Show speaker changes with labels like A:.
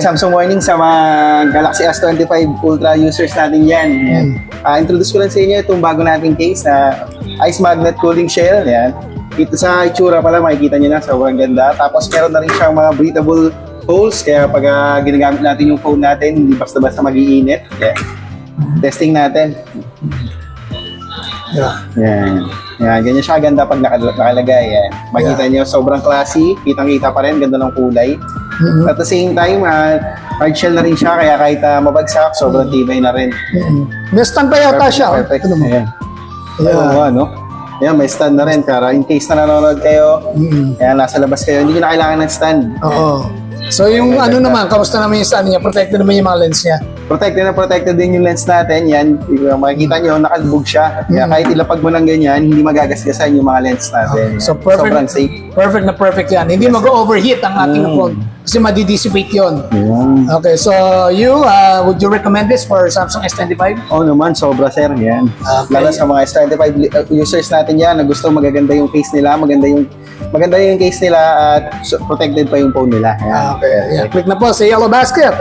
A: Samsung warning sa mga Galaxy S25 Ultra users natin yan. Introduce ko lang sa inyo itong bago nating case na Ice Magnet Cooling Shell. Yan. Ito sa itsura pala, makikita nyo na, sobrang ganda. Tapos meron na rin siyang mga breathable holes, kaya pag ginagamit natin yung phone natin, hindi basta-basta mag-iinit. Yan. Testing natin. Yan. Yan, ganyan siya ganda pag nakalagay. Yan. Makita nyo, sobrang classy. Kitang-kita pa rin, ganda ng kulay. At the same time, hard shell na rin siya, kaya kahit mabagsak, sobrang tibay na rin.
B: May stand pa yata siya.
A: Perfect.
B: Ito naman.
A: Ayan. Ano? Ayan, may stand na rin. Para in case na nanonood kayo, kaya nasa labas kayo, hindi nyo na kailangan ng stand.
B: Oo. So yung ano naman, kamusta naman yung stand niya? Protected naman yung mga lens niya?
A: Protected din yung lens natin. Yan, makikita nyo, nakalubog siya. Kaya kahit ilapag mo ng ganyan, hindi magagasgasan yung mga lens natin.
B: So perfect,
A: sobrang safe.
B: Perfect na perfect yan. Hindi mag-overheat ang ating phone kasi madidissipate yun. Okay, so would you recommend this for Samsung S25?
A: Oo naman, sobra sir. Yan.
B: Okay.
A: Lalo sa mga S25 users natin yan na gusto magaganda yung case nila, maganda yung case nila at protected pa yung phone nila. Yan.
B: Okay, yeah. Click na po sa yellow basket.